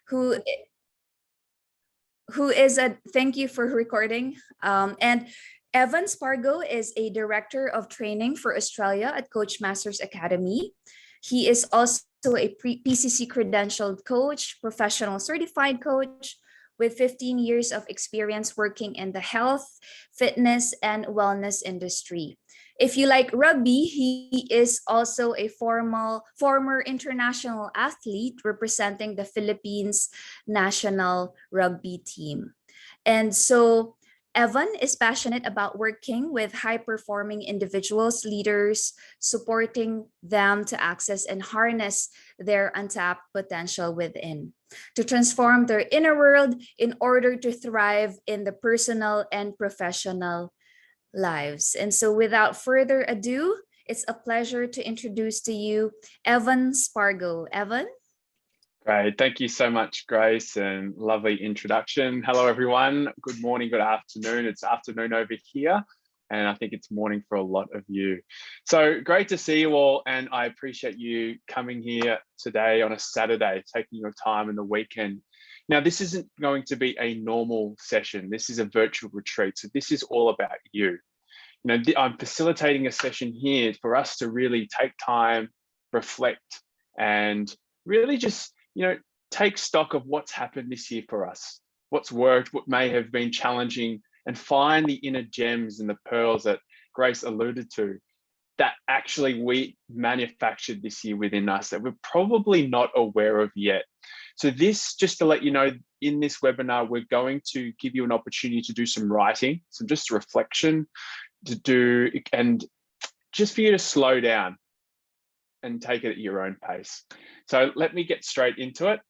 who is a thank you for recording. And Evan Spargo is a director of training for Australia at Coachmasters Academy. He is also a PCC credentialed coach, professional certified coach with 15 years of experience working in the health, fitness, and wellness industry. If you like rugby, he is also a former international athlete representing the Philippines national rugby team. And so Evan is passionate about working with high-performing individuals, leaders, supporting them to access and harness their untapped potential within, to transform their inner world in order to thrive in the personal and professional lives. And so without further ado, it's a pleasure to introduce to you Evan Spargo. Evan? Great. Thank you so much, Grace, and lovely introduction. Hello, everyone. Good morning, good afternoon. It's afternoon over here, and I think it's morning for a lot of you. So great to see you all, and I appreciate you coming here today on a Saturday, taking your time in the weekend. Now, this isn't going to be a normal session. This is a virtual retreat, so this is all about you. I'm facilitating a session here for us to really take time, reflect, and really just take stock of what's happened this year for us, what's worked, what may have been challenging, and find the inner gems and the pearls that Grace alluded to that actually we manufactured this year within us that we're probably not aware of yet. So this, just to let you know, in this webinar, we're going to give you an opportunity to do some writing, some just reflection to do, and just for you to slow down and take it at your own pace. So let me get straight into it.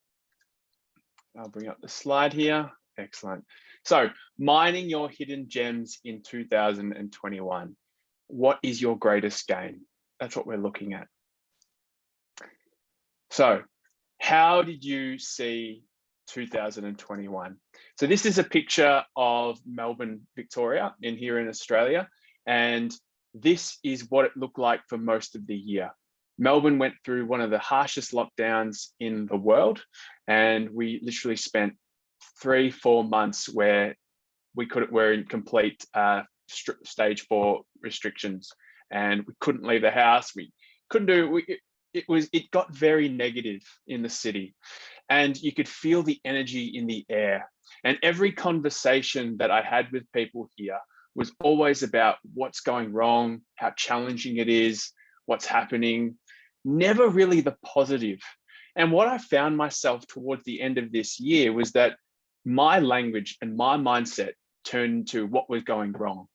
I'll bring up the slide here. Excellent. So mining your hidden gems in 2021. What is your greatest gain? That's what we're looking at. So how did you see 2021? So this is a picture of Melbourne, Victoria, here in Australia. And this is what it looked like for most of the year. Melbourne went through one of the harshest lockdowns in the world, and we literally spent 3-4 months where we're in complete stage 4 restrictions, and we couldn't leave the house. We couldn't do it got very negative in the city, and you could feel the energy in the air. And every conversation that I had with people here was always about what's going wrong, how challenging it is, what's happening, never really the positive. And what I found myself towards the end of this year was that my language and my mindset turned to what was going wrong,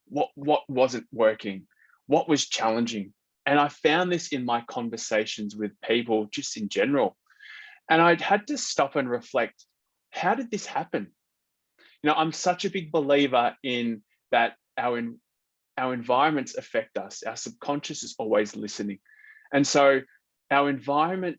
what wasn't working, what was challenging. And I found this in my conversations with people just in general. And I'd had to stop and reflect, how did this happen? I'm such a big believer in that our environments affect us. Our subconscious is always listening. And so our environment,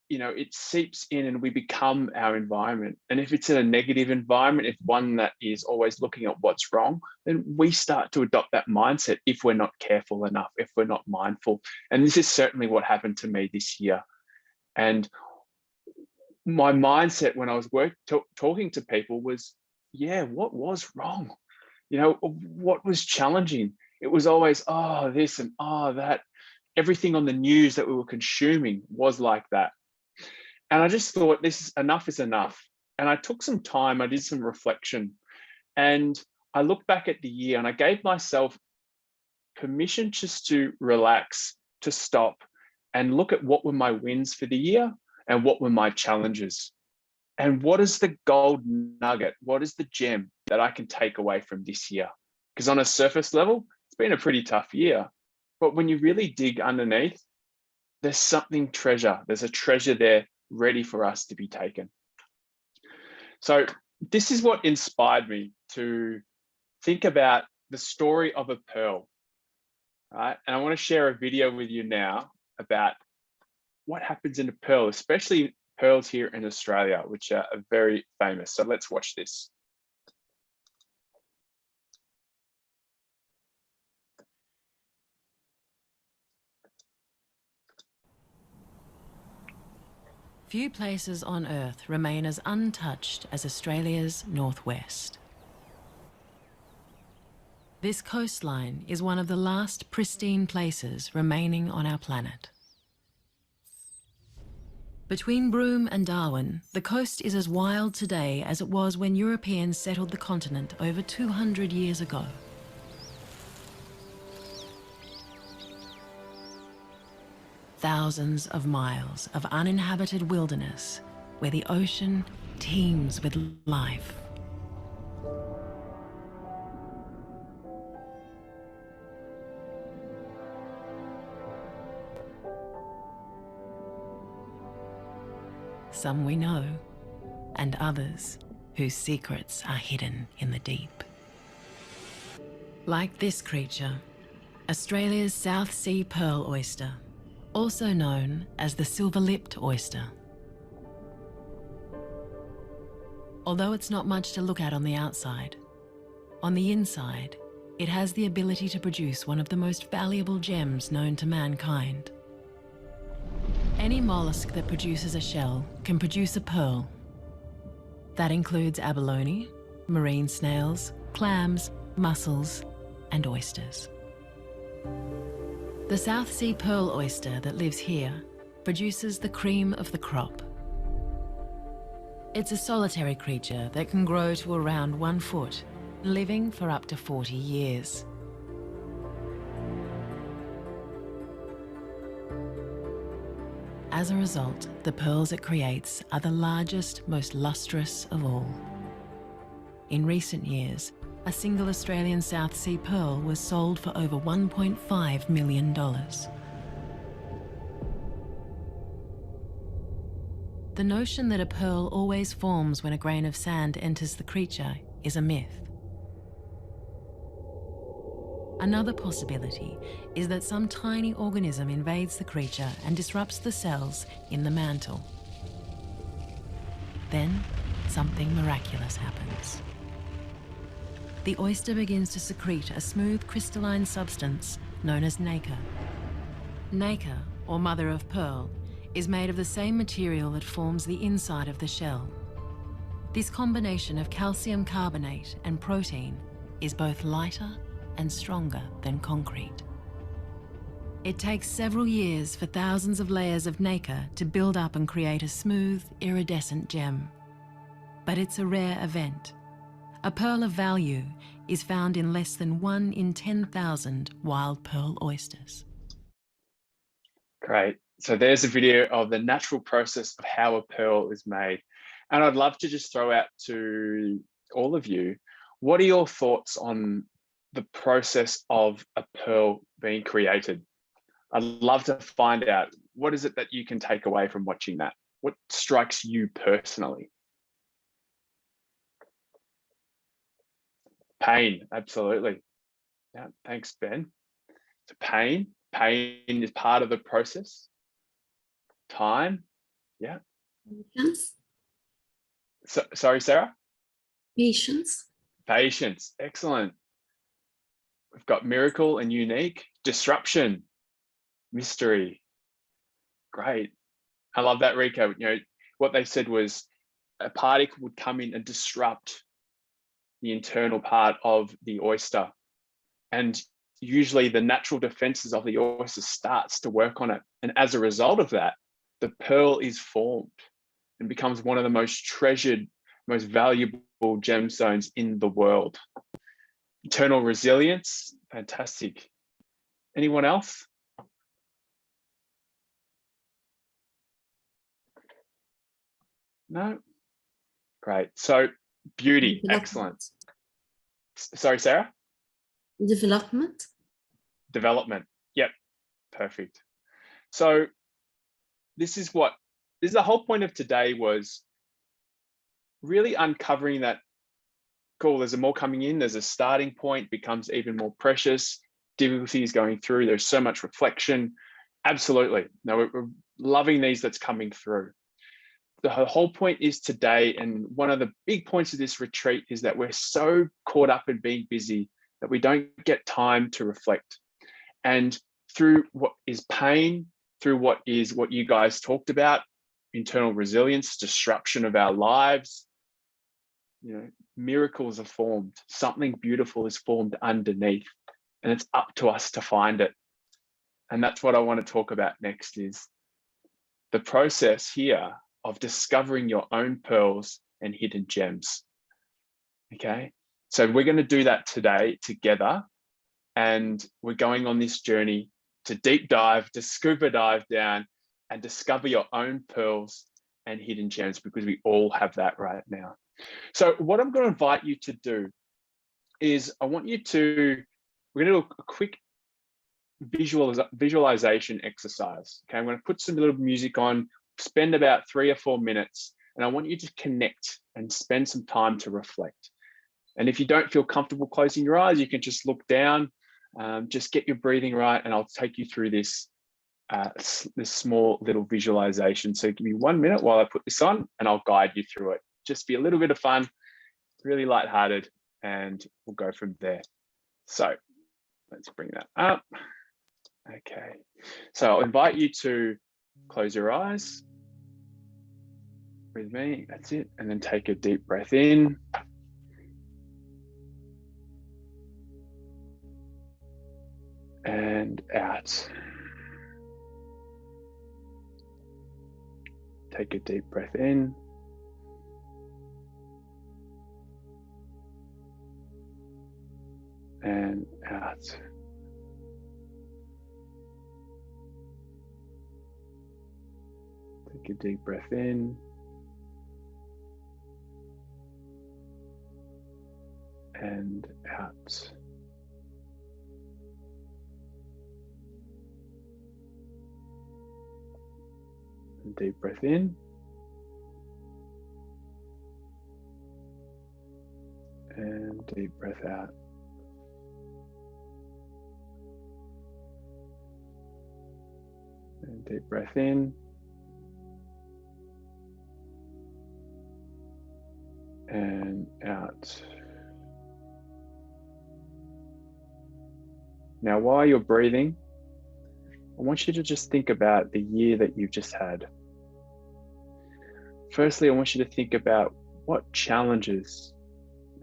it seeps in and we become our environment. And if it's in a negative environment, if one that is always looking at what's wrong, then we start to adopt that mindset if we're not careful enough, if we're not mindful. And this is certainly what happened to me this year. And my mindset when I was talking to people was, what was wrong? What was challenging? It was always, oh, this and oh, that. Everything on the news that we were consuming was like that. And I just thought, enough is enough. And I took some time, I did some reflection, and I looked back at the year and I gave myself permission just to relax, to stop and look at what were my wins for the year and what were my challenges. And what is the gold nugget? What is the gem that I can take away from this year? Because on a surface level, it's been a pretty tough year. But when you really dig underneath, there's something treasure. There's a treasure there ready for us to be taken. So this is what inspired me to think about the story of a pearl, right? And I want to share a video with you now about what happens in a pearl, especially pearls here in Australia, which are very famous. So let's watch this. Few places on Earth remain as untouched as Australia's northwest. This coastline is one of the last pristine places remaining on our planet. Between Broome and Darwin, the coast is as wild today as it was when Europeans settled the continent over 200 years ago. Thousands of miles of uninhabited wilderness where the ocean teems with life. Some we know, and others whose secrets are hidden in the deep. Like this creature, Australia's South Sea pearl oyster, also known as the silver-lipped oyster. Although it's not much to look at on the outside, on the inside, it has the ability to produce one of the most valuable gems known to mankind. Any mollusk that produces a shell can produce a pearl. That includes abalone, marine snails, clams, mussels, and oysters. The South Sea pearl oyster that lives here produces the cream of the crop. It's a solitary creature that can grow to around 1 foot, living for up to 40 years. As a result, the pearls it creates are the largest, most lustrous of all. In recent years, a single Australian South Sea pearl was sold for over $1.5 million. The notion that a pearl always forms when a grain of sand enters the creature is a myth. Another possibility is that some tiny organism invades the creature and disrupts the cells in the mantle. Then, something miraculous happens. The oyster begins to secrete a smooth crystalline substance known as nacre. Nacre, or mother of pearl, is made of the same material that forms the inside of the shell. This combination of calcium carbonate and protein is both lighter and stronger than concrete. It takes several years for thousands of layers of nacre to build up and create a smooth, iridescent gem. But it's a rare event. A pearl of value is found in less than 1 in 10,000 wild pearl oysters. Great. So there's a video of the natural process of how a pearl is made. And I'd love to just throw out to all of you, what are your thoughts on the process of a pearl being created? I'd love to find out, what is it that you can take away from watching that? What strikes you personally? Pain, absolutely. Yeah, thanks, Ben. So pain is part of the process. Time, yeah. Patience. So, sorry, Sarah? Patience. Patience, excellent. We've got miracle and unique. Disruption, mystery. Great. I love that, Rico. You know, what they said was a particle would come in and disrupt the internal part of the oyster. And usually the natural defenses of the oyster starts to work on it. And as a result of that, the pearl is formed and becomes one of the most treasured, most valuable gemstones in the world. Eternal resilience, fantastic. Anyone else? No? Great. So beauty, excellent. Sorry, Sarah? Development. Development. Yep, perfect. So this is the whole point of today, was really uncovering that, cool, there's more coming in, there's a starting point, becomes even more precious, difficulties going through, there's so much reflection. Absolutely. No, we're loving these that's coming through. The whole point is today, and one of the big points of this retreat is that we're so caught up in being busy that we don't get time to reflect. And through what is pain, through what you guys talked about, internal resilience, disruption of our lives, miracles are formed. Something beautiful is formed underneath, and it's up to us to find it. And that's what I want to talk about next, is the process here of discovering your own pearls and hidden gems. Okay, so we're going to do that today together, and we're going on this journey to deep dive, to scuba dive down and discover your own pearls and hidden gems, because we all have that right now. So what I'm going to invite you to do is we're going to do a quick visualization exercise. Okay, I'm going to put some little music on, spend about 3 or 4 minutes, and I want you to connect and spend some time to reflect. And if you don't feel comfortable closing your eyes, you can just look down, just get your breathing right, and I'll take you through this small little visualization. So give me 1 minute while I put this on, and I'll guide you through it. Just be a little bit of fun, really lighthearted, and we'll go from there. So let's bring that up. Okay, so I'll invite you to close your eyes with me. That's it. And then take a deep breath in. And out. Take a deep breath in. And out. Take a deep breath in. And out. Deep breath in. And deep breath out. And deep breath in. And out. Now, while you're breathing, I want you to just think about the year that you've just had. Firstly, I want you to think about what challenges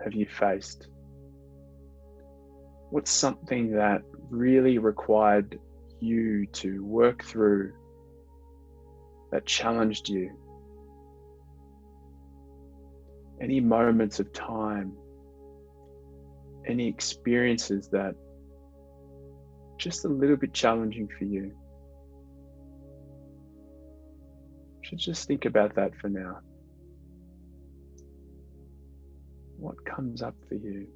have you faced? What's something that really required you to work through, that challenged you? Any moments of time, any experiences that just a little bit challenging for you? Should just think about that for now. What comes up for you?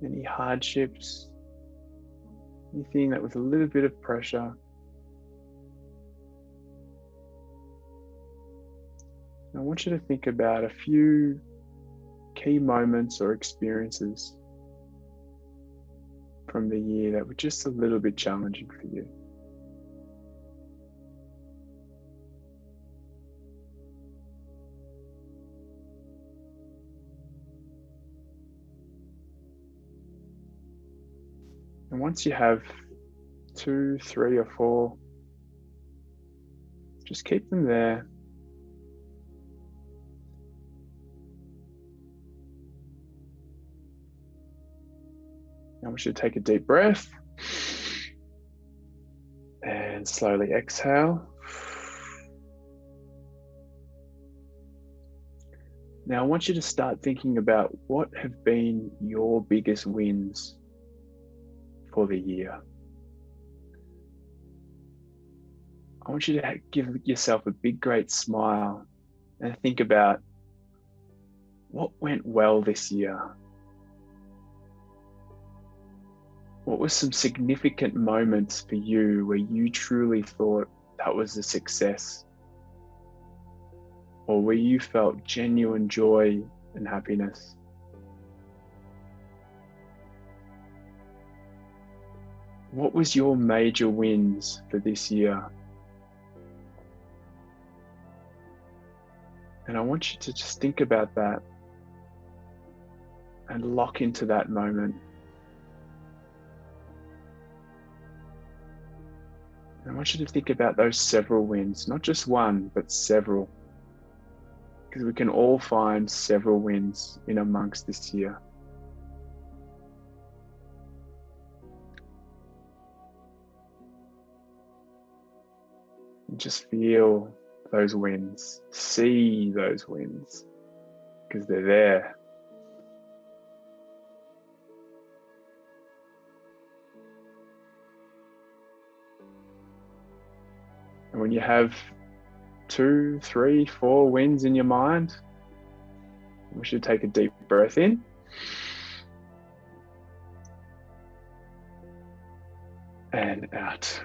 Any hardships? Anything that was a little bit of pressure? I want you to think about a few key moments or experiences from the year that were just a little bit challenging for you. And once you have 2, 3, or 4, just keep them there. I want you to take a deep breath and slowly exhale. Now I want you to start thinking about what have been your biggest wins for the year. I want you to give yourself a big, great smile and think about what went well this year. What were some significant moments for you where you truly thought that was a success? Or where you felt genuine joy and happiness? What was your major wins for this year? And I want you to just think about that and lock into that moment. And I want you to think about those several wins, not just one, but several, because we can all find several wins in amongst this year. And just feel those wins, see those wins, because they're there. And when you have 2, 3, 4 wins in your mind, we should take a deep breath in. And out.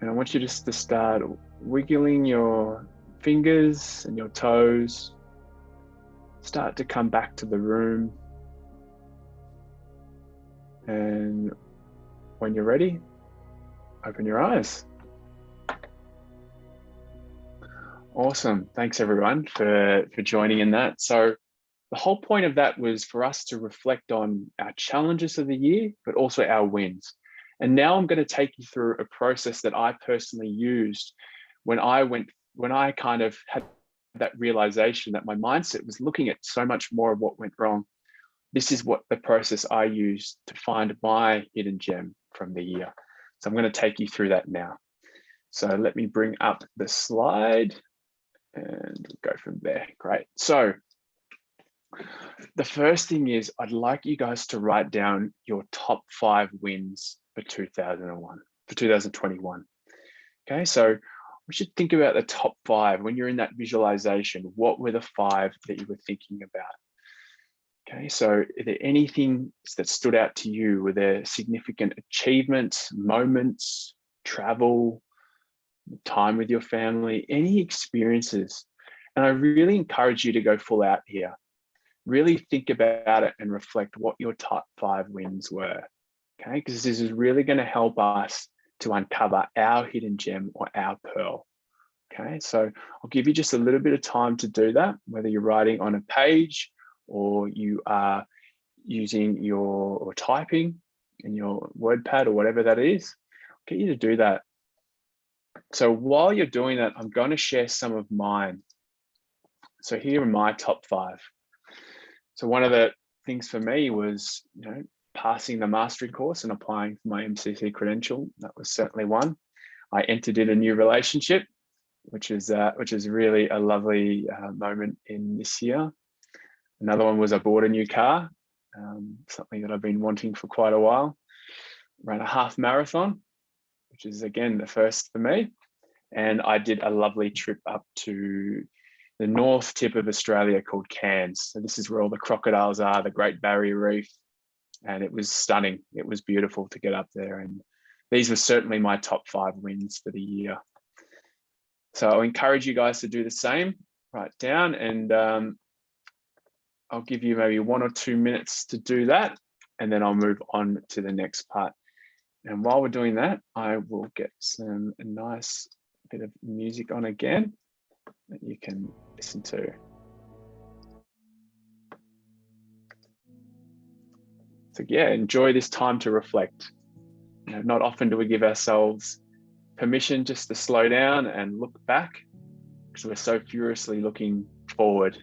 And I want you just to start wiggling your fingers and your toes. Start to come back to the room. And when you're ready, open your eyes. Awesome. Thanks everyone for joining in that. So the whole point of that was for us to reflect on our challenges of the year, but also our wins. And now I'm going to take you through a process that I personally used when I kind of had that realization that my mindset was looking at so much more of what went wrong. This is what the process I used to find my hidden gem from the year. So I'm going to take you through that now. So let me bring up the slide and go from there. Great. So the first thing is I'd like you guys to write down your top 5 wins for 2021. Okay, so we should think about the top 5 when you're in that visualization. What were the 5 that you were thinking about? Okay, so are there anything that stood out to you? Were there significant achievements, moments, travel, time with your family, any experiences? And I really encourage you to go full out here. Really think about it and reflect what your top 5 wins were. Okay, because this is really going to help us to uncover our hidden gem or our pearl. Okay, so I'll give you just a little bit of time to do that, whether you're writing on a page or you are using or typing in your WordPad or whatever that is. I'll get you to do that. So while you're doing that, I'm going to share some of mine. So here are my top 5. So one of the things for me was, passing the mastery course and applying for my MCC credential. That was certainly one. I entered in a new relationship, which is really a lovely moment in this year. Another one was I bought a new car, something that I've been wanting for quite a while. Ran a half marathon, which is again the first for me. And I did a lovely trip up to the north tip of Australia called Cairns. So this is where all the crocodiles are, the Great Barrier Reef. And it was stunning. It was beautiful to get up there. And these were certainly my top 5 wins for the year. So I encourage you guys to do the same, write down, and I'll give you maybe 1 or 2 minutes to do that. And then I'll move on to the next part. And while we're doing that, I will get a nice bit of music on again that you can listen to. So yeah, enjoy this time to reflect. Not often do we give ourselves permission just to slow down and look back, because we're so furiously looking forward.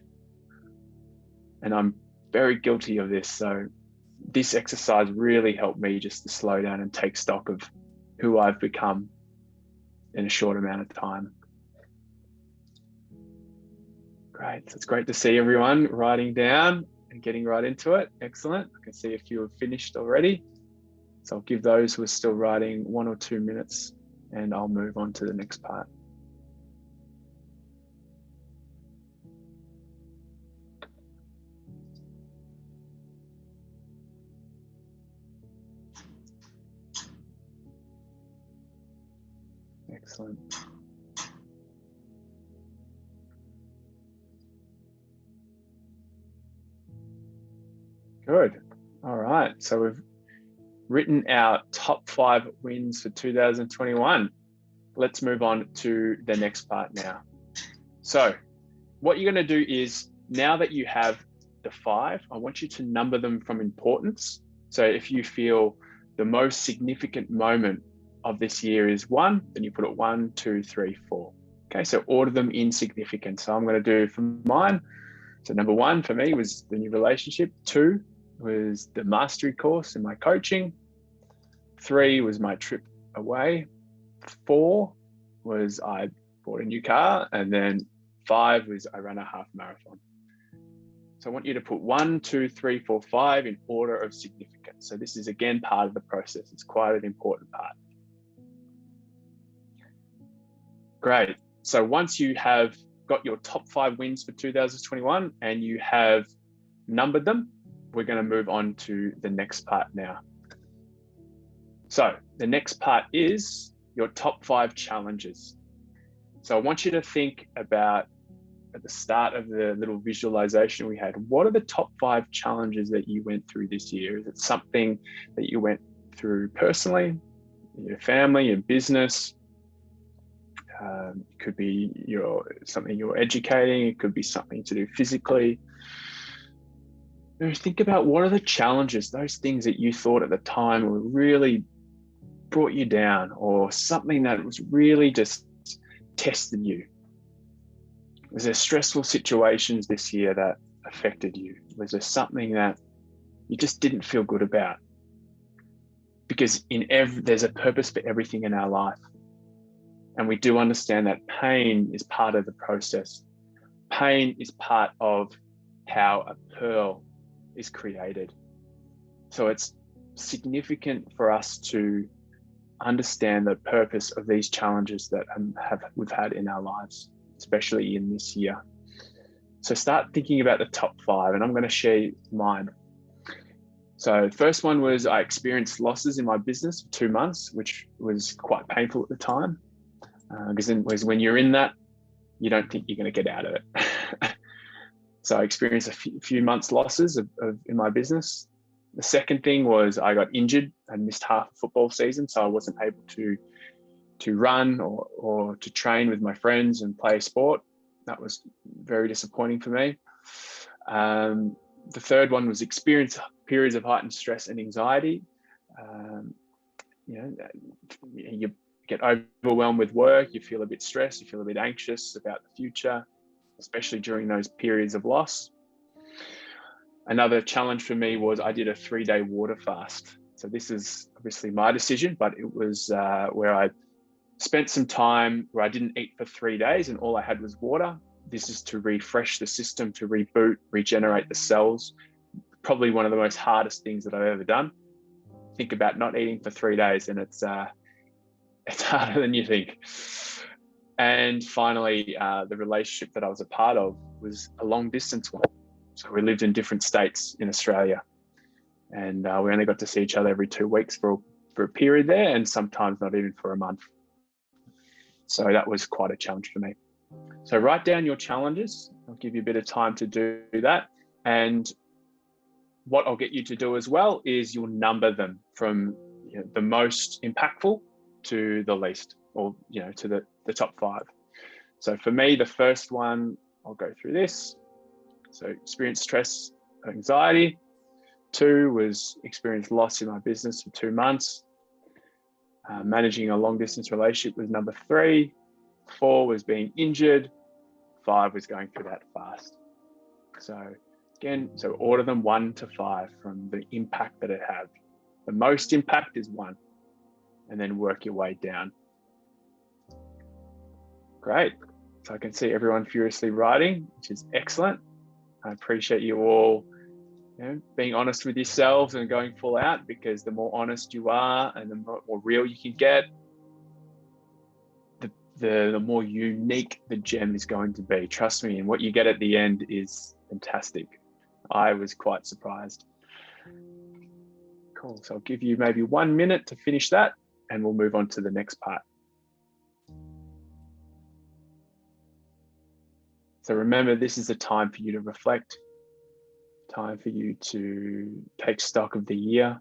And I'm very guilty of this. So this exercise really helped me just to slow down and take stock of who I've become in a short amount of time. Great. So it's great to see everyone writing down and getting right into it. Excellent. I can see a few have finished already. So I'll give those who are still writing 1 or 2 minutes and I'll move on to the next part. Excellent. Good. All right. So we've written our top 5 wins for 2021. Let's move on to the next part now. So what you're going to do is, now that you have to 5, I want you to number them from importance. So if you feel the most significant moment of this year is 1, then you put it 1, 2, 3, 4. Okay, so order them in significance. So I'm going to do for mine. So number 1 for me was the new relationship. 2 was the mastery course and my coaching. 3 was my trip away. 4 was I bought a new car, and then 5 was I ran a half marathon. So I want you to put 1, 2, 3, 4, 5 in order of significance. So this is again part of the process. It's quite an important part. Great. So once you have got your top 5 wins for 2021 and you have numbered them, we're going to move on to the next part now. So the next part is your top 5 challenges. So I want you to think about, at the start of the little visualization we had, what are the top 5 challenges that you went through this year? Is it something that you went through personally, your family, your business? It could be something you're educating. It could be something to do physically. Think about what are the challenges, those things that you thought at the time were really brought you down, or something that was really just tested you. Was there stressful situations this year that affected you? Was there something that you just didn't feel good about? Because there's a purpose for everything in our life. And we do understand that pain is part of the process. Pain is part of how a pearl is created. So it's significant for us to understand the purpose of these challenges that we've had in our lives, especially in this year. So start thinking about the top 5, and I'm going to share mine. So the first one was I experienced losses in my business for 2 months, which was quite painful at the time. Because when you're in that, you don't think you're going to get out of it. So I experienced a few months losses in my business. The second thing was I got injured and missed half a football season, so I wasn't able to run or to train with my friends and play sport. That was very disappointing for me. The third one was experience periods of heightened stress and anxiety. You get overwhelmed with work, you feel a bit stressed, you feel a bit anxious about the future, especially during those periods of loss. Another challenge for me was I did a 3-day water fast. So this is obviously my decision, but it was where I spent some time where I didn't eat for 3 days and all I had was water. This is to refresh the system, to reboot, regenerate the cells. Probably one of the most hardest things that I've ever done. Think about not eating for 3 days, and it's harder than you think. And finally, the relationship that I was a part of was a long distance one. So we lived in different states in Australia, and we only got to see each other every 2 weeks for a period there, and sometimes not even for a month. So that was quite a challenge for me. So write down your challenges. I'll give you a bit of time to do that. And what I'll get you to do as well is you'll number them from the most impactful to the least, or to the top 5. So for me, the first one, I'll go through this. So experience stress, anxiety. 2 was experience loss in my business for 2 months. Managing a long distance relationship was number 3. 4 was being injured. 5 was going through that fast. So again, order them 1 to 5 from the impact that it had. The most impact is 1, and then work your way down. Great. So I can see everyone furiously writing, which is excellent. I appreciate you all being honest with yourselves and going full out, because the more honest you are and the more real you can get, the more unique the gem is going to be. Trust me, and what you get at the end is fantastic. I was quite surprised. Cool. So I'll give you maybe 1 minute to finish that, and we'll move on to the next part. So remember, this is a time for you to reflect, time for you to take stock of the year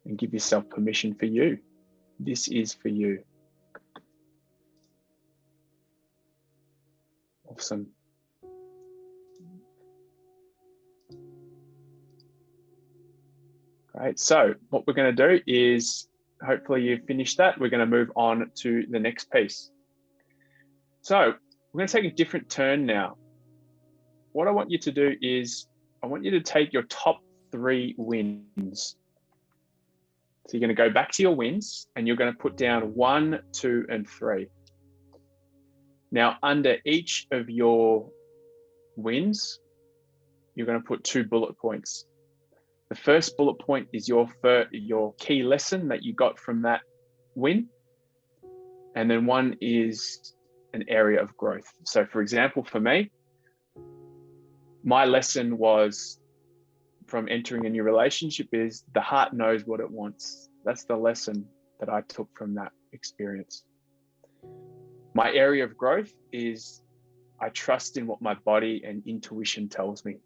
and give yourself permission for you. This is for you. Awesome. Great. So what we're going to do is, hopefully you've finished that. We're going to move on to the next piece. So we're going to take a different turn now. What I want you to do is, I want you to take your top 3 wins. So you're going to go back to your wins and you're going to put down 1, 2, and 3. Now, under each of your wins, you're going to put 2 bullet points. The first bullet point is your key lesson that you got from that win. And then 1 is an area of growth. So for example, for me, my lesson was from entering a new relationship is the heart knows what it wants. That's the lesson that I took from that experience. My area of growth is I trust in what my body and intuition tells me.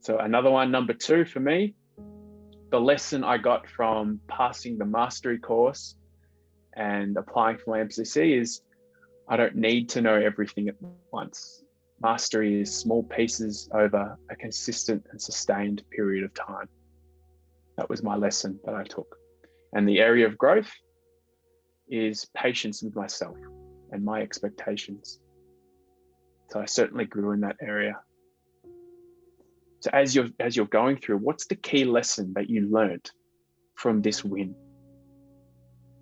So another one, number 2 for me, the lesson I got from passing the mastery course and applying for my MCC is I don't need to know everything at once. Mastery is small pieces over a consistent and sustained period of time. That was my lesson that I took. And the area of growth is patience with myself and my expectations. So I certainly grew in that area. So as you're going through, what's the key lesson that you learned from this win?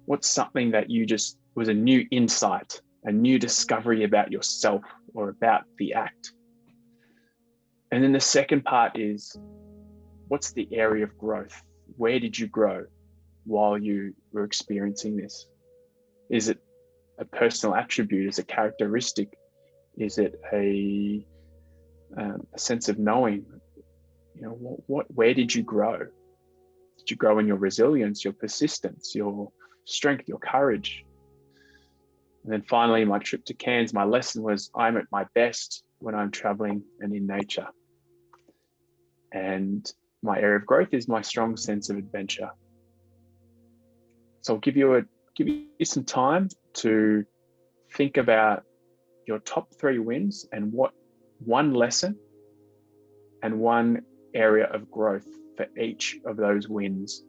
What's something that you just was a new insight, a new discovery about yourself or about the act? And then the second part is, what's the area of growth? Where did you grow while you were experiencing this? Is it a personal attribute? Is it characteristic? Is it a sense of knowing? You know, where did you grow? Did you grow in your resilience, your persistence, your strength, your courage? And then finally, my trip to Cairns, my lesson was I'm at my best when I'm traveling and in nature. And my area of growth is my strong sense of adventure. So I'll give you some time to think about your top 3 wins and what 1 lesson and 1 area of growth for each of those wins.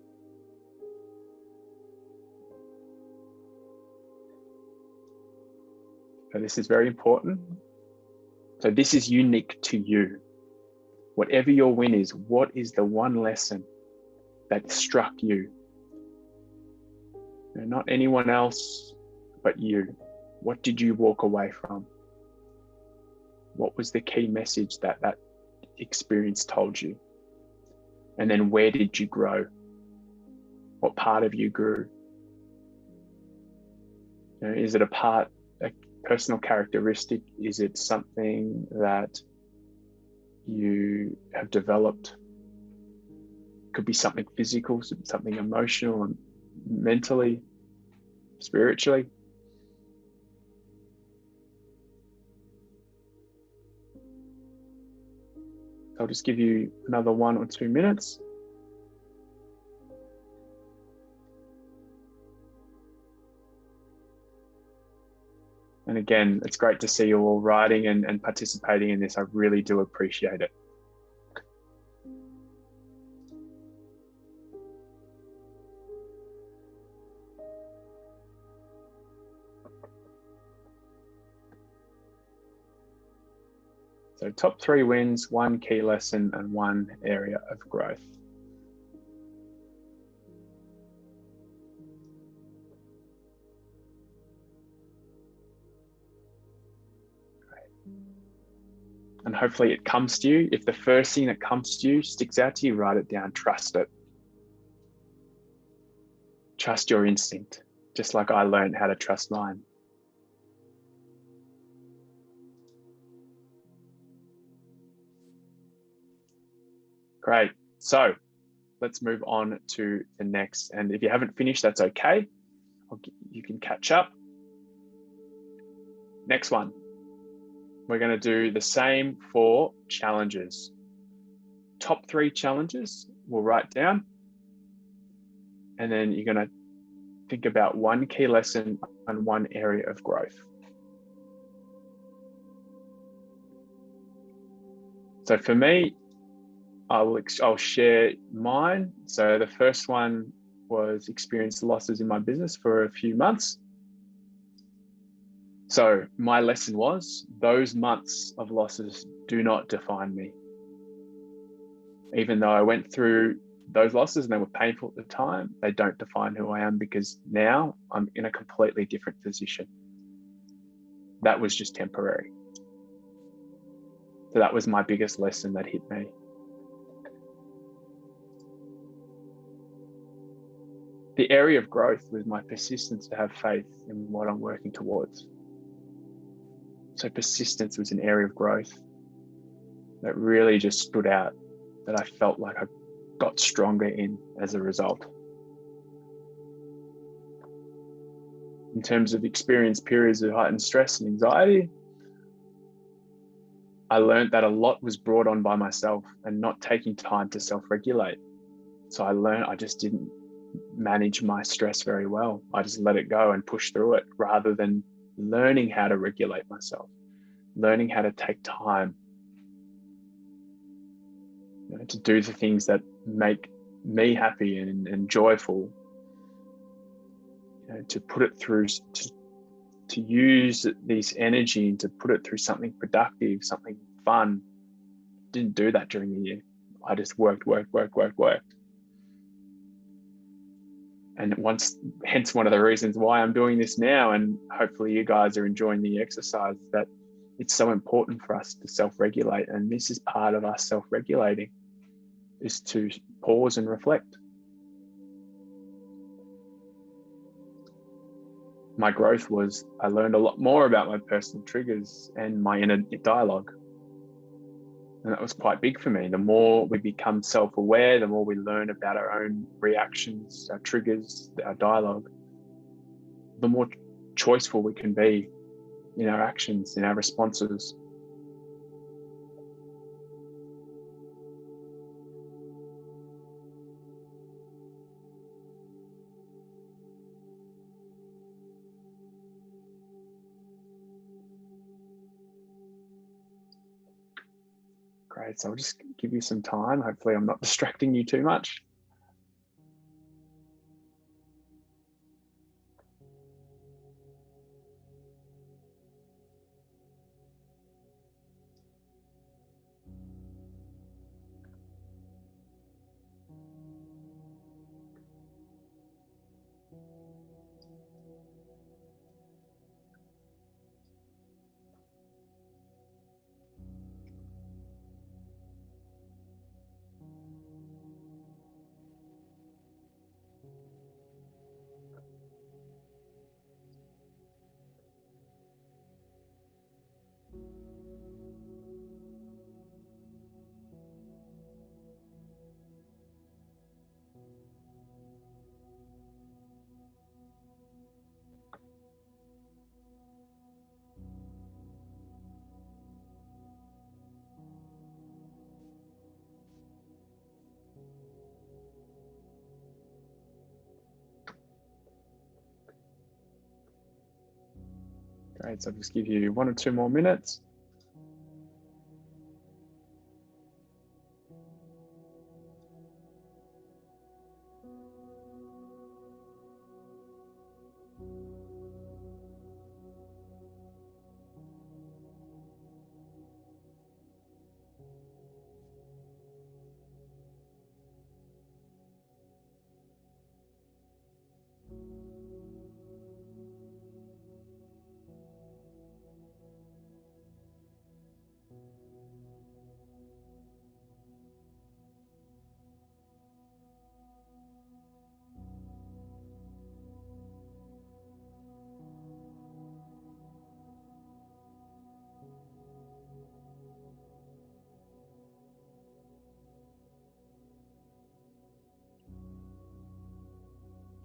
So this is very important. So this is unique to you. Whatever your win is, what is the 1 lesson that struck you? Not anyone else but you. What did you walk away from? What was the key message that experience told you? And then where did you grow? What part of you grew? You know, is it a personal characteristic? Is it something that you have developed? Could be something physical, something emotional and mentally, spiritually. I'll just give you another 1 or 2 minutes. And again, it's great to see you all writing and participating in this. I really do appreciate it. So top 3 wins, 1 key lesson, and 1 area of growth. Great. And hopefully it comes to you. If the first thing that comes to you sticks out to you, write it down, trust it. Trust your instinct, just like I learned how to trust mine. Great. So let's move on to the next. And if you haven't finished, that's okay. You can catch up. Next one. We're going to do the same for challenges. Top 3 challenges we'll write down. And then you're going to think about 1 key lesson and 1 area of growth. So for me, I'll share mine. So the first one was experienced losses in my business for a few months. So my lesson was those months of losses do not define me. Even though I went through those losses and they were painful at the time, they don't define who I am, because now I'm in a completely different position. That was just temporary. So that was my biggest lesson that hit me. The area of growth was my persistence to have faith in what I'm working towards. So persistence was an area of growth that really just stood out, that I felt like I got stronger in as a result. In terms of experienced periods of heightened stress and anxiety, I learned that a lot was brought on by myself and not taking time to self-regulate. So I just didn't manage my stress very well. I just let it go and push through it, rather than learning how to regulate myself, learning how to take time, to do the things that make me happy and joyful, to put it through, to use this energy and to put it through something productive, something fun. Didn't do that during the year. I just worked. And hence one of the reasons why I'm doing this now, and hopefully you guys are enjoying the exercise, that it's so important for us to self-regulate. And this is part of us self-regulating, is to pause and reflect. My growth was, I learned a lot more about my personal triggers and my inner dialogue. And that was quite big for me. The more we become self-aware, the more we learn about our own reactions, our triggers, our dialogue, the more choiceful we can be in our actions, in our responses. Great, so I'll just give you some time. Hopefully I'm not distracting you too much. Great, so I'll just give you 1 or 2 more minutes.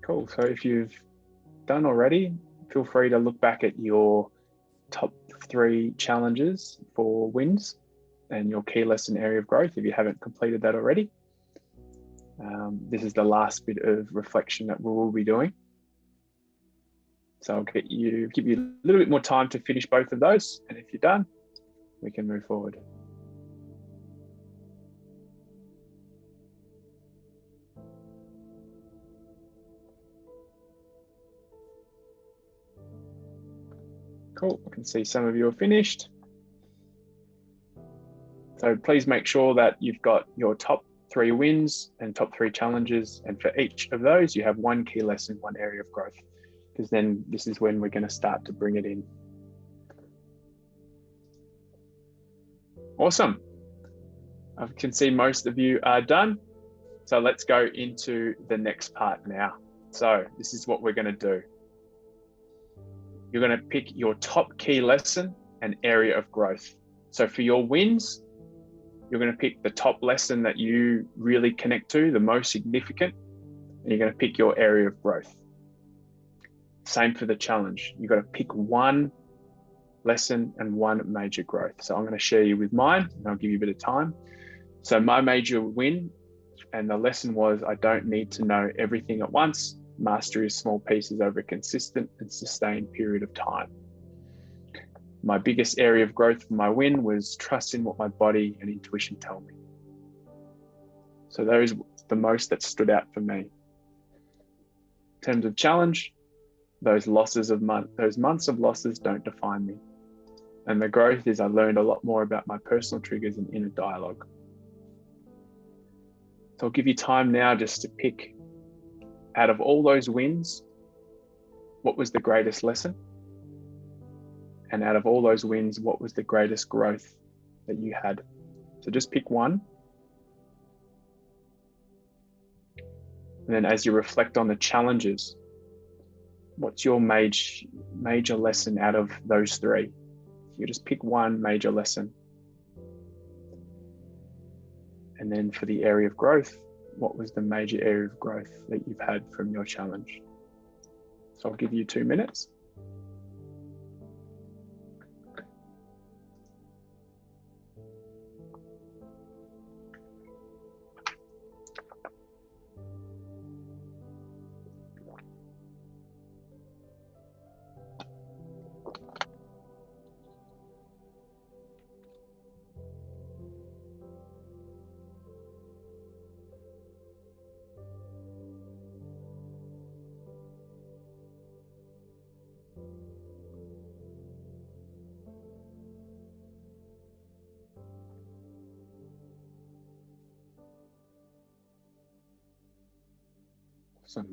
Cool, so if you've done already, feel free to look back at your top 3 challenges for wins and your key lesson area of growth if you haven't completed that already. This is the last bit of reflection that we will be doing. So I'll give you a little bit more time to finish both of those. And if you're done, we can move forward. Cool, I can see some of you are finished. So please make sure that you've got your top 3 wins and top 3 challenges. And for each of those, you have 1 key lesson, 1 area of growth, because then this is when we're going to start to bring it in. Awesome. I can see most of you are done. So let's go into the next part now. So this is what we're going to do. You're going to pick your top key lesson and area of growth. So for your wins, you're going to pick the top lesson that you really connect to, the most significant, and you're going to pick your area of growth. Same for the challenge. You've got to pick 1 lesson and 1 major growth. So I'm going to share you with mine, and I'll give you a bit of time. So my major win and the lesson was, I don't need to know everything at once. Mastery of small pieces over a consistent and sustained period of time. My biggest area of growth for my win was trust in what my body and intuition tell me. So those were the most that stood out for me. In terms of challenge, those months of losses don't define me. And the growth is I learned a lot more about my personal triggers and inner dialogue. So I'll give you time now just to pick, out of all those wins, what was the greatest lesson? And out of all those wins, what was the greatest growth that you had? So just pick 1. And then as you reflect on the challenges, what's your major lesson out of those 3? You just pick 1 major lesson. And then for the area of growth, what was the major area of growth that you've had from your challenge? So I'll give you 2 minutes.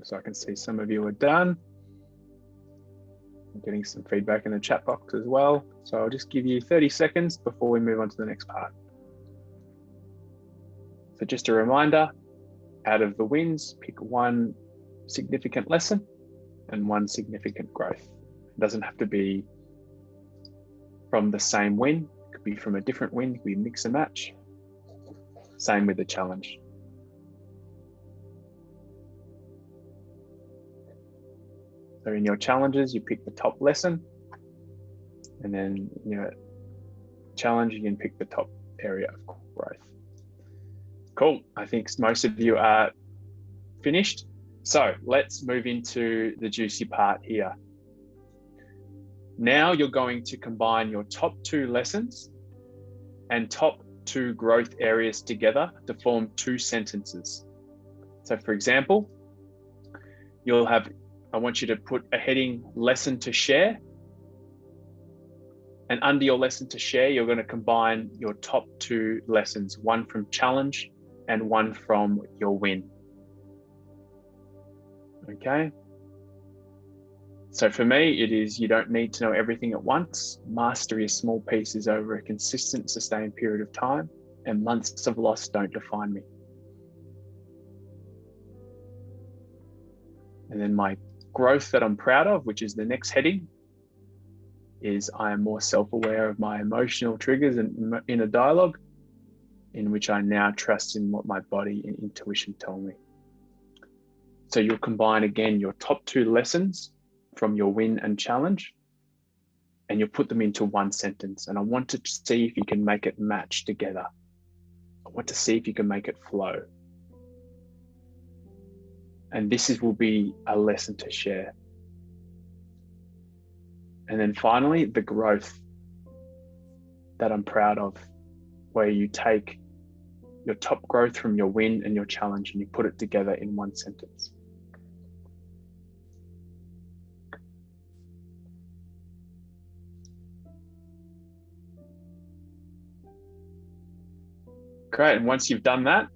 So I can see some of you are done. I'm getting some feedback in the chat box as well. So I'll just give you 30 seconds before we move on to the next part. So just a reminder, out of the wins, pick 1 significant lesson and 1 significant growth. It doesn't have to be from the same win. It could be from a different win. It could be mix and match. Same with the challenge. So in your challenges, you pick the top lesson, and then in your challenge, you can pick the top area of growth. Cool. I think most of you are finished. So let's move into the juicy part here. Now you're going to combine your top 2 lessons and top 2 growth areas together to form 2 sentences. So for example, I want you to put a heading, lesson to share. And under your lesson to share, you're going to combine your top 2 lessons, 1 from challenge and 1 from your win. Okay. So for me, it is, you don't need to know everything at once. Mastery of small pieces over a consistent, sustained period of time, and months of loss don't define me. And then my growth that I'm proud of, which is the next heading, is I am more self-aware of my emotional triggers and inner dialogue, in which I now trust in what my body and intuition tell me. So you'll combine again your top 2 lessons from your win and challenge, and you'll put them into 1 sentence. And I want to see if you can make it match together. I want to see if you can make it flow. And this will be a lesson to share. And then finally, the growth that I'm proud of, where you take your top growth from your win and your challenge and you put it together in 1 sentence. Great. And once you've done that,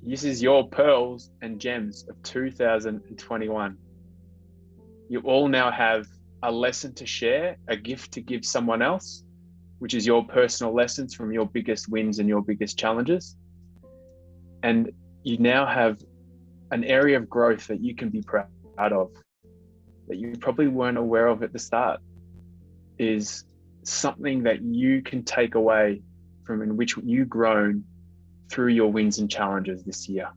this is your pearls and gems of 2021. You all now have a lesson to share, a gift to give someone else, which is your personal lessons from your biggest wins and your biggest challenges. And you now have an area of growth that you can be proud of, that you probably weren't aware of at the start, is something that you can take away from in which you've grown through your wins and challenges this year.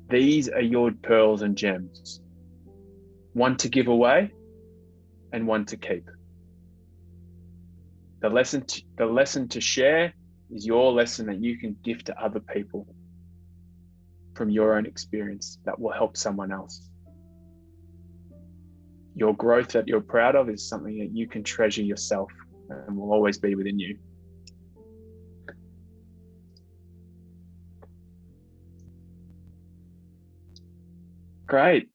These are your pearls and gems, one to give away and one to keep. The lesson to share is your lesson that you can give to other people from your own experience that will help someone else. Your growth that you're proud of is something that you can treasure yourself and will always be within you. Great.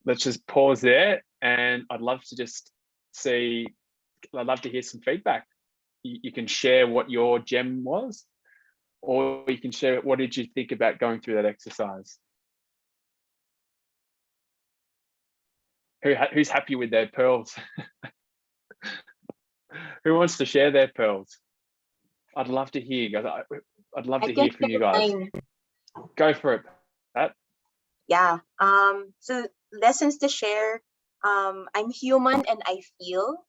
Let's just pause there, and I'd love to hear some feedback. You can share what your gem was, or you can share what did you think about going through that exercise. Who's happy with their pearls? Who wants to share their pearls? I'd love to hear, guys. I'd love to hear from you guys. Go for it, Pat. Yeah. So lessons to share. I'm human and I feel.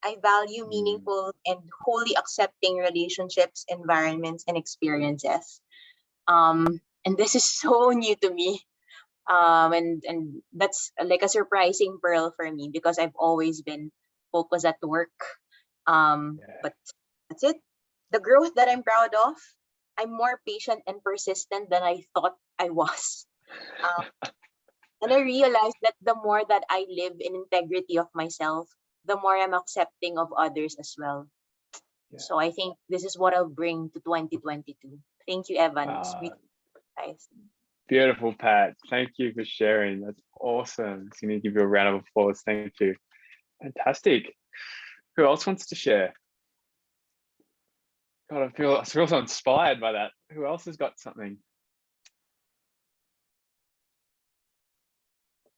I value meaningful and wholly accepting relationships, environments, and experiences. And this is so new to me. And that's like a surprising pearl for me because I've always been focused at work. But that's it. The growth that I'm proud of, I'm more patient and persistent than I thought I was. And I realized that the more that I live in integrity of myself, the more I'm accepting of others as well. Yeah. So I think this is what I'll bring to 2022. Thank you, Evan. Sweet guys. Beautiful, Pat. Thank you for sharing. That's awesome. I'm going to give you a round of applause. Thank you. Fantastic. Who else wants to share? God, I feel so inspired by that. Who else has got something?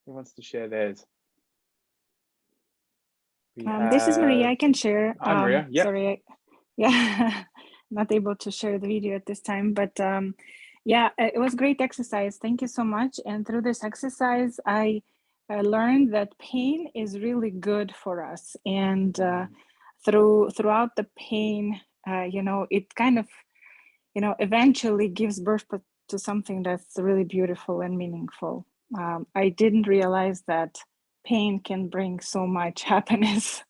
Who wants to share theirs? This is Maria. I can share. Hi, Maria. Yep. Sorry, not able to share the video at this time, but yeah, it was great exercise. Thank you so much. And through this exercise, I learned that pain is really good for us. And throughout the pain, it kind of, eventually gives birth to something that's really beautiful and meaningful. I didn't realize that pain can bring so much happiness.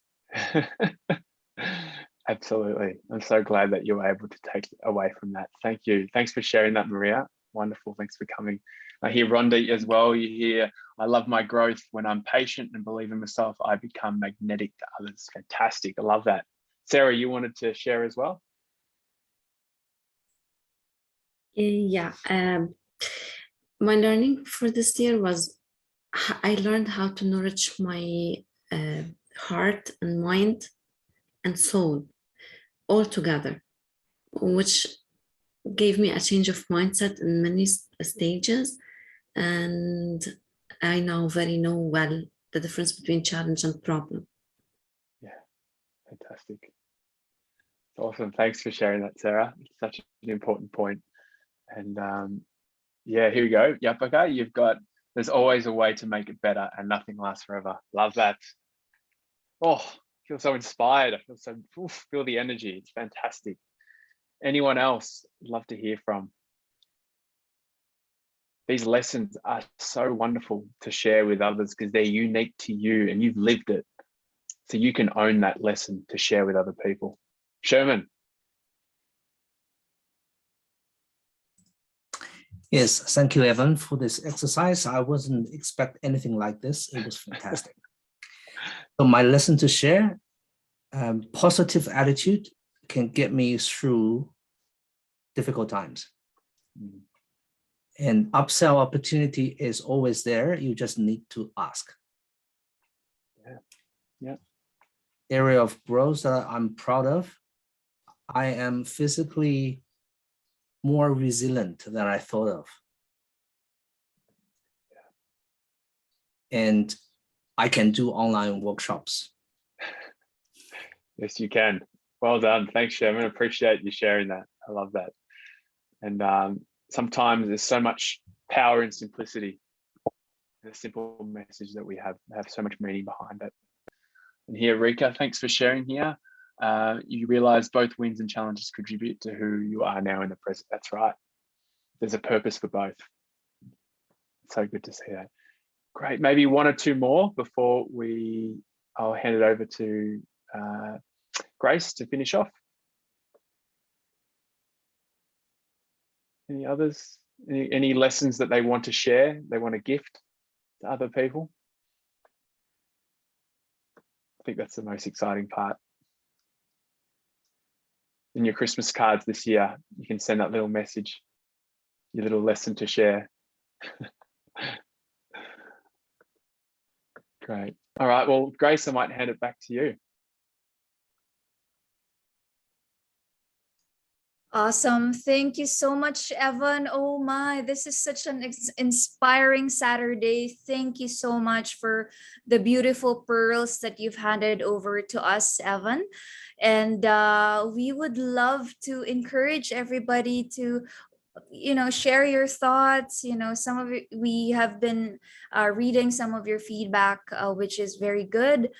Absolutely. I'm so glad that you were able to take away from that. Thank you. Thanks for sharing that, Maria. Wonderful. Thanks for coming. I hear Rhonda as well. You hear, I love my growth. When I'm patient and believe in myself, I become magnetic to others. Fantastic. I love that. Sarah, you wanted to share as well? Yeah. My learning for this year was I learned how to nourish my heart and mind and soul all together, which gave me a change of mindset in many stages. And I now know well the difference between challenge and problem. Yeah, fantastic. Awesome. Thanks for sharing that, Sarah. It's such an important point. And yeah, here we go. Yep, okay. You've got, there's always a way to make it better and nothing lasts forever. Love that. Oh, I feel so inspired. I feel the energy. It's fantastic. Anyone else? Love to hear from. These lessons are so wonderful to share with others because they're unique to you and you've lived it. So you can own that lesson to share with other people. Sherman. Yes, thank you, Evan, for this exercise. I wasn't expect anything like this. It was fantastic. So my lesson to share, positive attitude can get me through difficult times. And upsell opportunity is always there. You just need to ask. Yeah. area of growth that I'm proud of. I am physically more resilient than I thought of. And I can do online workshops. Yes, you can. Well done. Thanks, Sherman. Appreciate you sharing that. I love that. And sometimes there's so much power in simplicity. The simple message that we have so much meaning behind it. And here, Rika, thanks for sharing here. You realize both wins and challenges contribute to who you are now in the present. That's right. There's a purpose for both. So good to see that. Great. Maybe one or two more before I'll hand it over to Grace to finish off. Any others? Any lessons that they want to share, they want to gift to other people? I think that's the most exciting part. In your Christmas cards this year, you can send that little message, your little lesson to share. Great. All right. Well, Grace, I might hand it back to you. Awesome. Thank you so much, Evan. Oh my, this is such an inspiring Saturday. Thank you so much for the beautiful pearls that you've handed over to us, Evan. And we would love to encourage everybody to share your thoughts. Some of it, we have been reading some of your feedback, which is very good.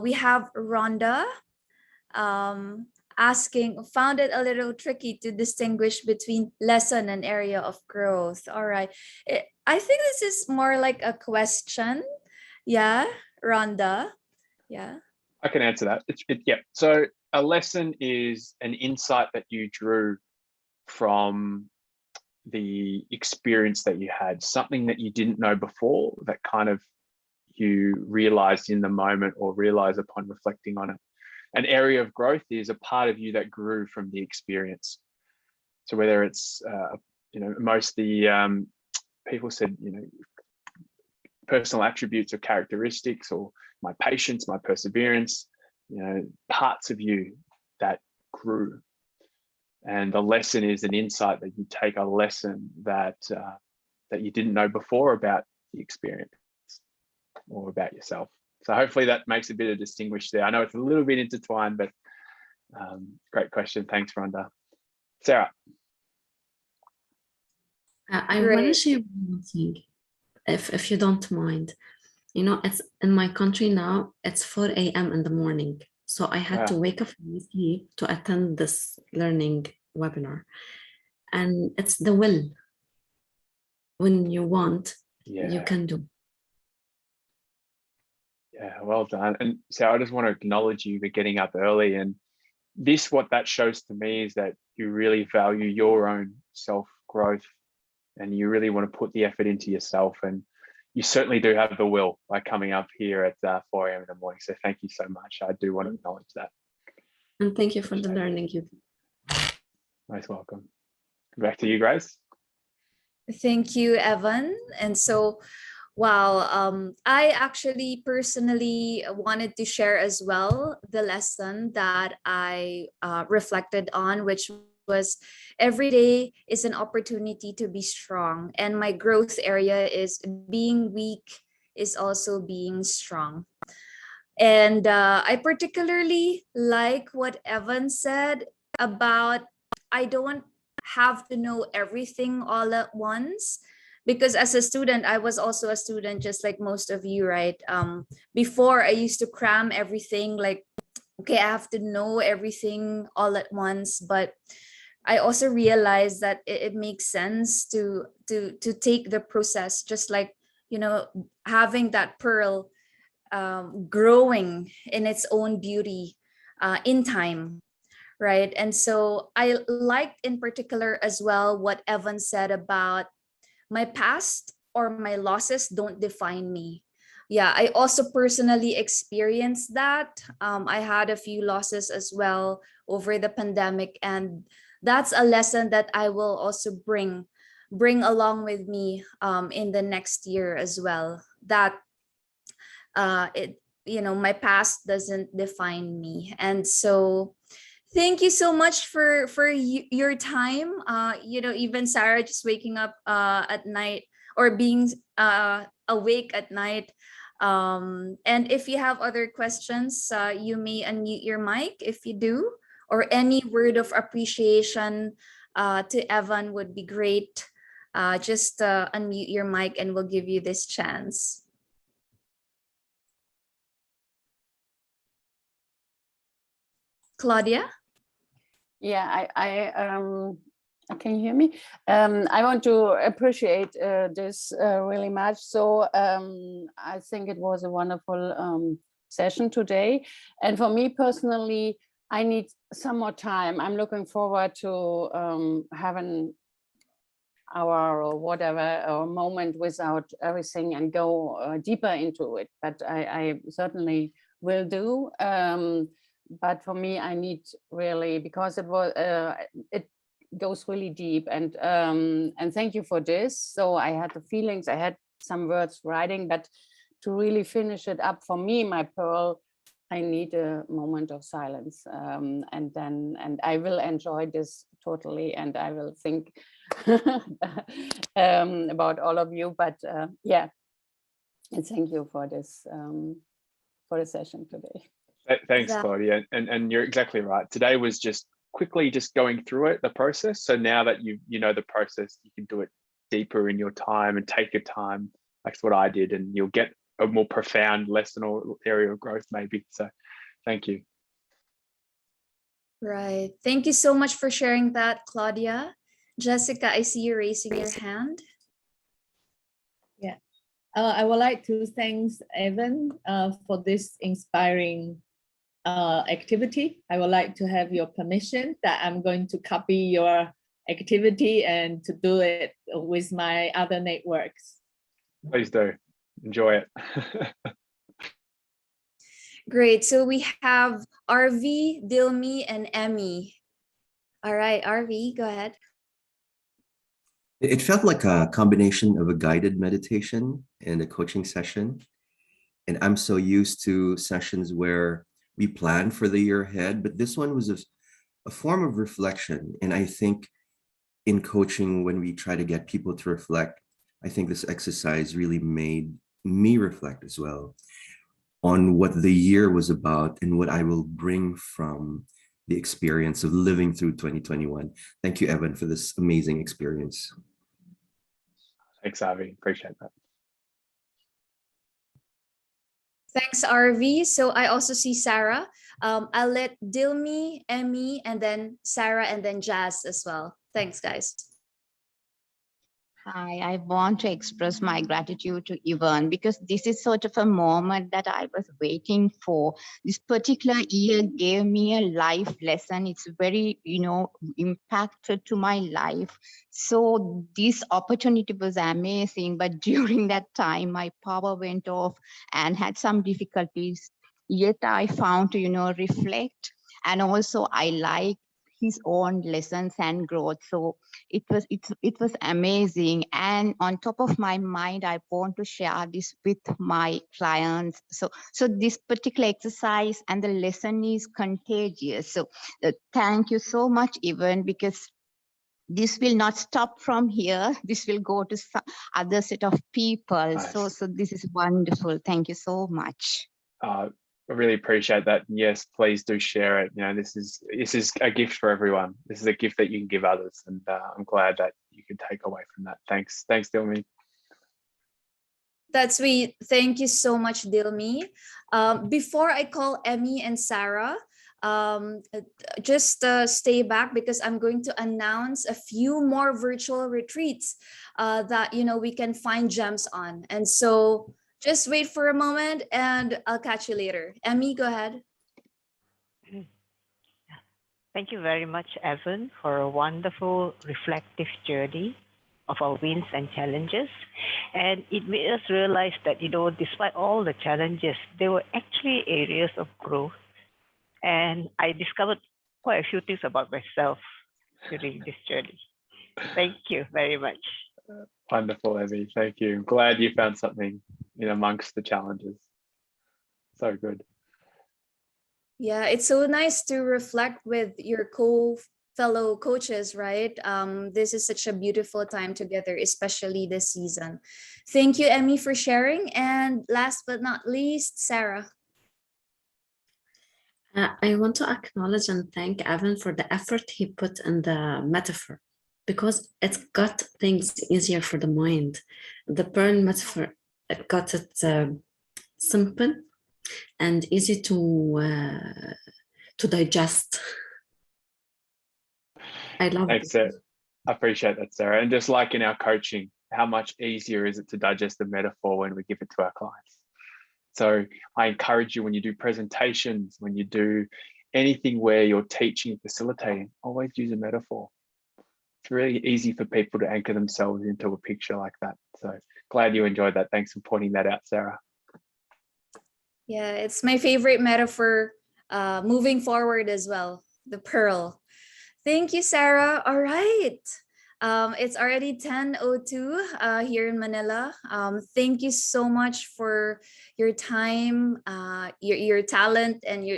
We have Rhonda asking, found it a little tricky to distinguish between lesson and area of growth. All right. I think this is more like a question. Yeah, Rhonda. Yeah. I can answer that. Yeah. So a lesson is an insight that you drew from the experience that you had, something that you didn't know before that kind of you realized in the moment or realize upon reflecting on it. An area of growth is a part of you that grew from the experience. So whether it's, most of the people said, personal attributes or characteristics, or my patience, my perseverance, parts of you that grew. And the lesson is an insight that you take a lesson that you didn't know before about the experience or about yourself. So hopefully that makes a bit of distinguish there. I know it's a little bit intertwined, but great question. Thanks, Rhonda. Sarah. I want to share one thing, if you don't mind. It's in my country now, it's 4 a.m. in the morning. So I had to wake up from sleep to attend this learning webinar. And it's the will. When you want, you can do. Yeah, well done. And so I just want to acknowledge you for getting up early. And what that shows to me is that you really value your own self-growth and you really want to put the effort into yourself. And you certainly do have the will by coming up here at 4 a.m. in the morning. So thank you so much. I do want to acknowledge that. And thank you for the learning. Most welcome. Back to you, Grace. Thank you, Evan. And so, wow, I actually personally wanted to share as well the lesson that I reflected on, which was every day is an opportunity to be strong. And my growth area is being weak is also being strong. And I particularly like what Evan said about I don't have to know everything all at once. Because as a student, I was also a student, just like most of you, right? Before, I used to cram everything like, okay, I have to know everything all at once. But I also realized that it makes sense to take the process, just like, having that pearl growing in its own beauty in time, right? And so I liked in particular as well what Evan said about my past or my losses don't define me. Yeah, I also personally experienced that. I had a few losses as well over the pandemic, and that's a lesson that I will also bring along with me in the next year as well. That my past doesn't define me. And so thank you so much for your time. Even Sarah just waking up at night, or being awake at night. And if you have other questions, you may unmute your mic if you do, or any word of appreciation to Evan would be great. Just unmute your mic and we'll give you this chance. Claudia? Yeah, can you hear me? I want to appreciate this really much. So I think it was a wonderful session today. And for me personally, I need some more time. I'm looking forward to have an hour or whatever, or a moment without everything and go deeper into it. But I certainly will do. But for me, I need really, because it goes really deep, and thank you for this. So I had the feelings, I had some words writing, but to really finish it up for me, my pearl, I need a moment of silence, and I will enjoy this totally, and I will think about all of you. But yeah, and thank you for this for the session today. Thanks, Claudia. And you're exactly right. Today was just quickly just going through it, the process. So now that you know the process, you can do it deeper in your time and take your time. That's what I did, and you'll get a more profound lesson or area of growth maybe. So thank you. Right. Thank you so much for sharing that, Claudia. Jessica, I see you raising your hand. Yeah. I would like to thank Evan for this inspiring activity. I would like to have your permission that I'm going to copy your activity and to do it with my other networks. Please do. Enjoy it. Great. So we have RV, Dilmi, and Emmy. All right, RV, go ahead. It felt like a combination of a guided meditation and a coaching session. And I'm so used to sessions where we plan for the year ahead, but this one was a form of reflection. And I think in coaching, when we try to get people to reflect, I think this exercise really made me reflect as well on what the year was about and what I will bring from the experience of living through 2021. Thank you, Evan, for this amazing experience. Thanks, Avi. Appreciate that. Thanks, RV. So I also see Sarah. I'll let Dilmi, Emmy, and then Sarah, and then Jazz as well. Thanks, guys. Hi, I want to express my gratitude to Yvonne because this is sort of a moment that I was waiting for. This particular year gave me a life lesson. It's very, impacted to my life. So this opportunity was amazing, but during that time, my power went off and had some difficulties. Yet I found to, reflect, and also I like his own lessons and growth. So it was amazing. And on top of my mind, I want to share this with my clients. So this particular exercise and the lesson is contagious. So thank you so much, Evan, because this will not stop from here. This will go to some other set of people. Nice. So this is wonderful. Thank you so much. I really appreciate that. Yes, please do share it. This is a gift for everyone. This is a gift that you can give others, and I'm glad that you can take away from that. Thanks, Dilmi. That's sweet. Thank you so much, Dilmi. Before I call Emmy and Sarah, just stay back because I'm going to announce a few more virtual retreats that we can find gems on. And so just wait for a moment and I'll catch you later. Emmy, go ahead. Thank you very much, Evan, for a wonderful reflective journey of our wins and challenges. And it made us realize that, despite all the challenges, there were actually areas of growth. And I discovered quite a few things about myself during this journey. Thank you very much. Wonderful, Emmy. Thank you. I'm glad you found something in amongst the challenges. So good. Yeah, it's so nice to reflect with your fellow coaches, right? This is such a beautiful time together, especially this season. Thank you, Emmy, for sharing. And last but not least, Sarah. I want to acknowledge and thank Evan for the effort he put in the metaphor, because it got things easier for the mind. The pearl metaphor, it got it simple and easy to digest. I love Thanks, it. Sarah. I appreciate that, Sarah. And just like in our coaching, how much easier is it to digest the metaphor when we give it to our clients? So I encourage you, when you do presentations, when you do anything where you're teaching, facilitating, always use a metaphor. It's really easy for people to anchor themselves into a picture like that. So glad you enjoyed that. Thanks for pointing that out, Sarah. Yeah, it's my favorite metaphor moving forward as well, the pearl. Thank you, Sarah. All right. It's already 10:02 here in Manila. Thank you so much for your time, your talent, and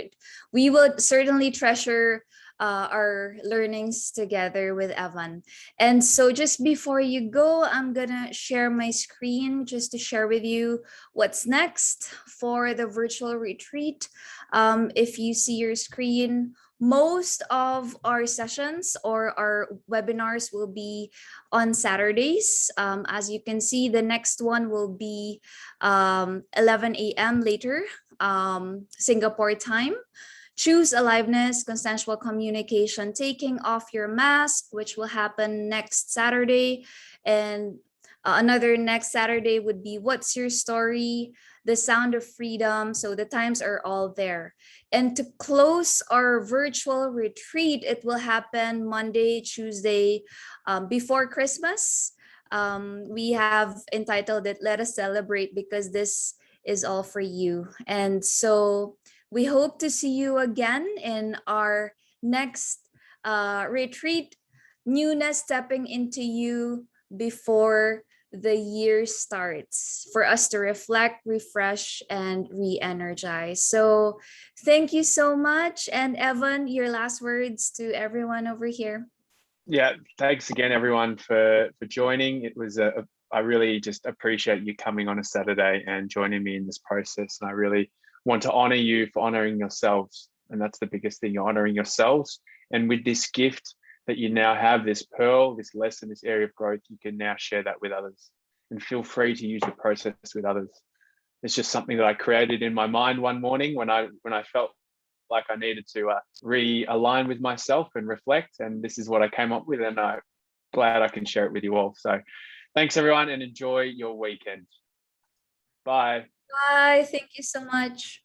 we will certainly treasure our learnings together with Evan. And so just before you go, I'm gonna share my screen just to share with you what's next for the virtual retreat. If you see your screen, most of our sessions or our webinars will be on Saturdays. As you can see, the next one will be 11 a.m. later, Singapore time. Choose aliveness, consensual communication, taking off your mask, which will happen next Saturday. And another next Saturday would be what's your story, the sound of freedom. So the times are all there. And to close our virtual retreat, it will happen Monday, Tuesday, before Christmas. We have entitled it Let Us Celebrate, because this is all for you. And so we hope to see you again in our next retreat, newness stepping into you before the year starts, for us to reflect, refresh, and re-energize. So thank you so much. And Evan, your last words to everyone over here. Yeah, thanks again, everyone, for joining. It was I really just appreciate you coming on a Saturday and joining me in this process. And I really want to honor you for honoring yourselves. And that's the biggest thing, you're honoring yourselves. And with this gift that you now have, this pearl, this lesson, this area of growth, you can now share that with others, and feel free to use the process with others. It's just something that I created in my mind one morning when I felt like I needed to realign with myself and reflect. And this is what I came up with, and I'm glad I can share it with you all. So thanks, everyone, and enjoy your weekend. Bye. Bye. Thank you so much.